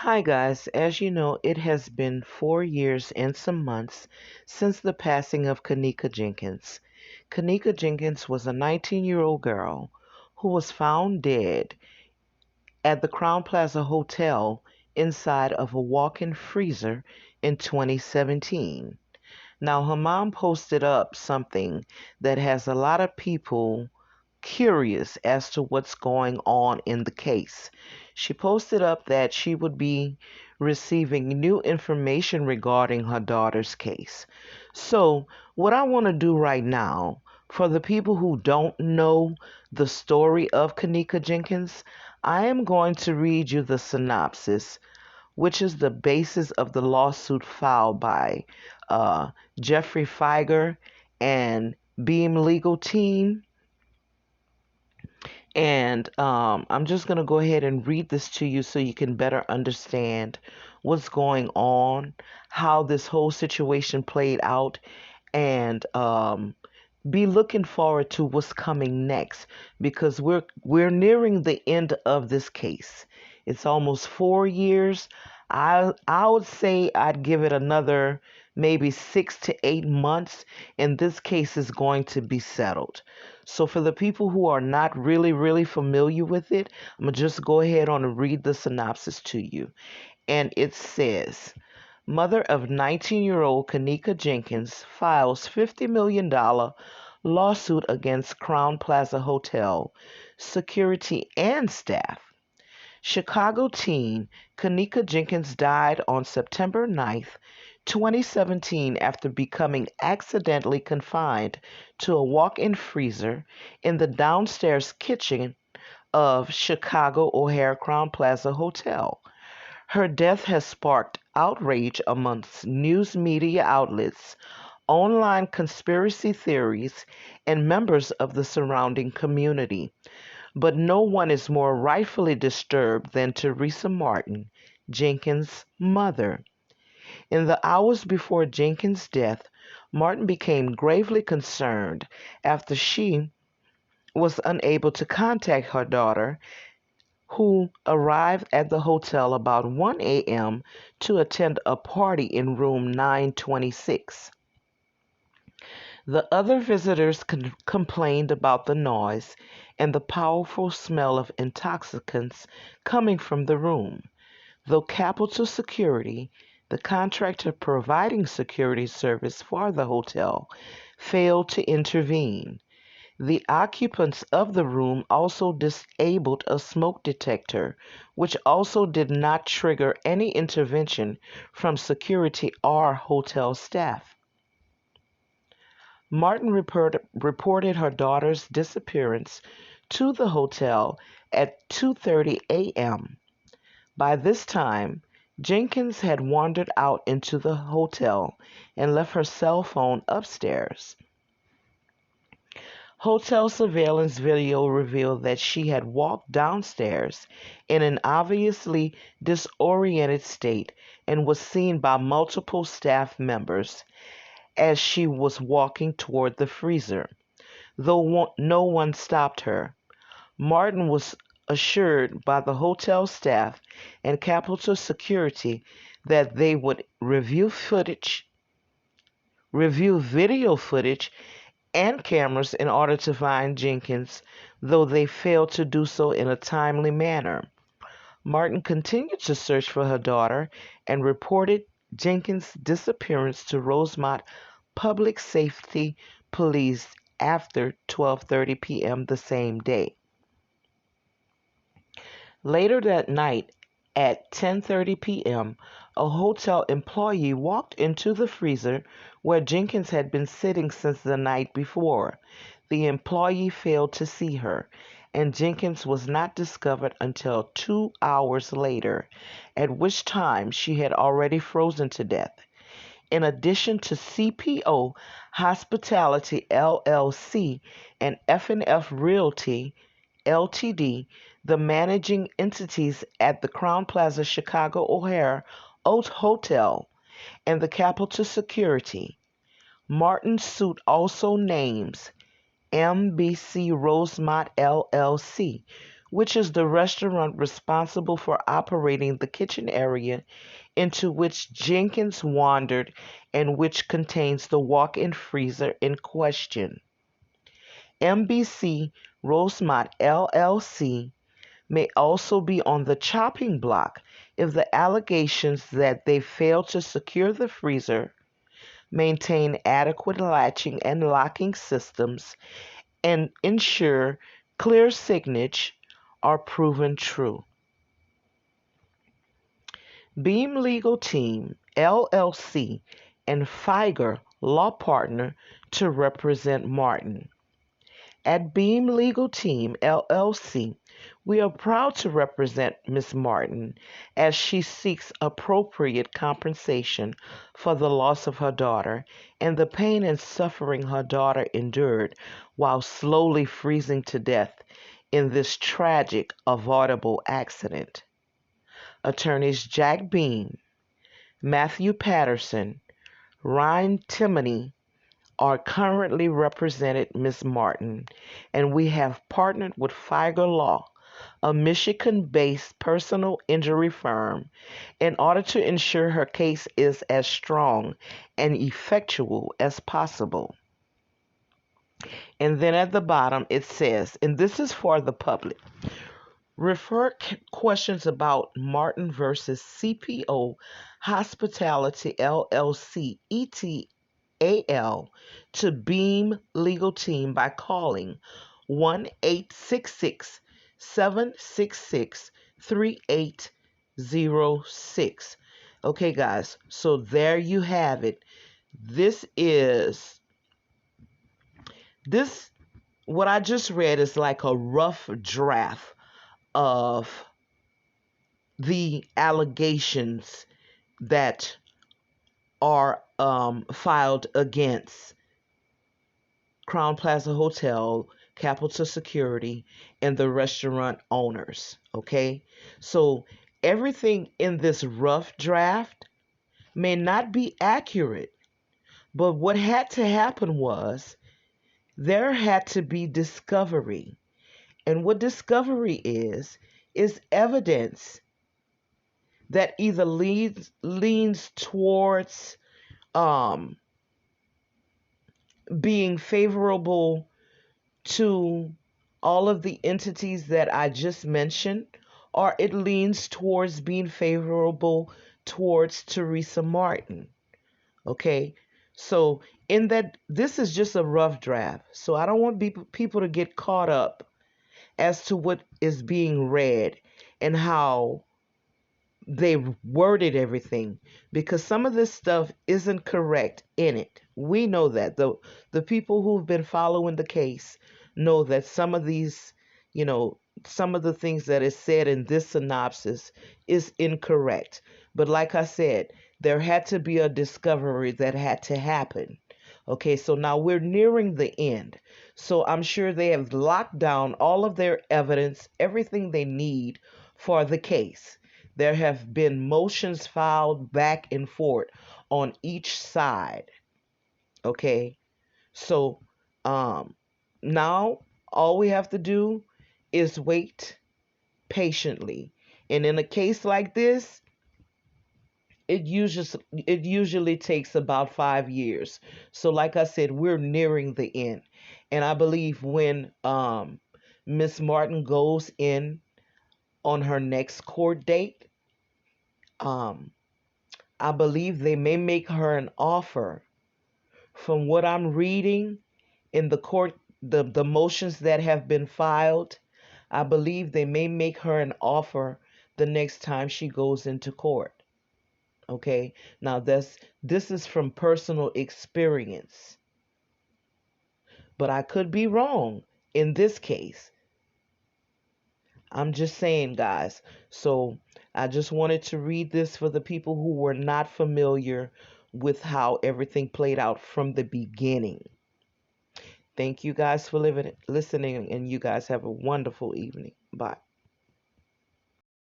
Hi guys, as you know, it has been 4 years and some months since the passing of Kenneka Jenkins. Kenneka Jenkins was a 19-year-old girl who was found dead at the Crown Plaza Hotel inside of a walk-in freezer in 2017. Now, her mom posted up something that has a lot of people curious as to what's going on in the case. She posted up that she would be receiving new information regarding her daughter's case. So, what I want to do right now, for the people who don't know the story of Kenneka Jenkins, I am going to read you the synopsis, which is the basis of the lawsuit filed by uh, Jeffrey Feiger and Beam Legal Team. And I'm just going to go ahead and read this to you so you can better understand what's going on, how this whole situation played out, and be looking forward to what's coming next because we're nearing the end of this case. It's almost 4 years. I would say I'd give it another maybe 6 to 8 months, and this case is going to be settled. So for the people who are not really familiar with it, I'm gonna just go ahead on and read the synopsis to you. And it says, mother of 19-year-old Kenneka Jenkins files $50 million lawsuit against Crown Plaza Hotel, security and staff. Chicago teen Kenneka Jenkins died on September 9th, 2017 after becoming accidentally confined to a walk-in freezer in the downstairs kitchen of Chicago O'Hare Crown Plaza Hotel. Her death has sparked outrage amongst news media outlets, online conspiracy theories, and members of the surrounding community. But no one is more rightfully disturbed than Teresa Martin, Jenkins' mother. In the hours before Jenkins' death, Martin became gravely concerned after she was unable to contact her daughter, who arrived at the hotel about 1 a.m. to attend a party in room 926. The other visitors complained about the noise and the powerful smell of intoxicants coming from the room, though Capital Security, the contractor providing security service for the hotel, failed to intervene. The occupants of the room also disabled a smoke detector, which also did not trigger any intervention from security or hotel staff. Martin reported her daughter's disappearance to the hotel at 2:30 a.m. By this time, Jenkins had wandered out into the hotel and left her cell phone upstairs. Hotel surveillance video revealed that she had walked downstairs in an obviously disoriented state and was seen by multiple staff members as she was walking toward the freezer, though no one stopped her. Martin was assured by the hotel staff and Capitol Security that they would review video footage and cameras in order to find Jenkins, though they failed to do so in a timely manner. Martin continued to search for her daughter and reported Jenkins' disappearance to Rosemont Public Safety Police after 12:30 p.m. the same day. Later that night, at 10:30 p.m., a hotel employee walked into the freezer where Jenkins had been sitting since the night before. The employee failed to see her, and Jenkins was not discovered until 2 hours later, at which time she had already frozen to death. In addition to CPO Hospitality LLC and F&F Realty Ltd., the managing entities at the Crown Plaza Chicago O'Hare Hotel, and the Capital Security. Martin's suit also names MBC Rosemont LLC, which is the restaurant responsible for operating the kitchen area into which Jenkins wandered and which contains the walk-in freezer in question. MBC Rosemont LLC may also be on the chopping block if the allegations that they failed to secure the freezer, maintain adequate latching and locking systems, and ensure clear signage are proven true. Beam Legal Team, LLC, and Feiger Law Partner to represent Martin. At Beam Legal Team, LLC, we are proud to represent Ms. Martin as she seeks appropriate compensation for the loss of her daughter and the pain and suffering her daughter endured while slowly freezing to death in this tragic, avoidable accident. Attorneys Jack Beam, Matthew Patterson, Ryan Timoney are currently representing Ms. Martin, and we have partnered with Feiger Law, a Michigan-based personal injury firm, in order to ensure her case is as strong and effectual as possible. And then at the bottom it says, and this is for the public, refer questions about Martin versus CPO Hospitality LLC ETAL to Beam Legal Team by calling 1-866-766-3806. Okay, guys, so there you have it. This what I just read is like a rough draft of the allegations that are filed against Crown Plaza Hotel, Capital Security, and the restaurant owners. Okay, so everything in this rough draft may not be accurate, but what had to happen was there had to be discovery. And what discovery is evidence that either leans towards being favorable to all of the entities that I just mentioned, or it leans towards being favorable towards Teresa Martin. Okay, so in that, this is just a rough draft, so I don't want people to get caught up as to what is being read and how they worded everything, because some of this stuff isn't correct in it. We know that the people who've been following the case know that some of these, some of the things that is said in this synopsis is incorrect. But like I said, there had to be a discovery that had to happen. Okay, so now we're nearing the end. So I'm sure they have locked down all of their evidence, everything they need for the case. There have been motions filed back and forth on each side. Okay, so now all we have to do is wait patiently. And in a case like this, it usually takes about 5 years. So like I said, we're nearing the end. And I believe when Miss Martin goes in on her next court date, I believe they may make her an offer. From what I'm reading in the court, the motions that have been filed, I believe they may make her an offer the next time she goes into court. Okay, now this is from personal experience, but I could be wrong in this case. I'm just saying, guys. So I just wanted to read this for the people who were not familiar with how everything played out from the beginning. Thank you guys for listening, and you guys have a wonderful evening. Bye.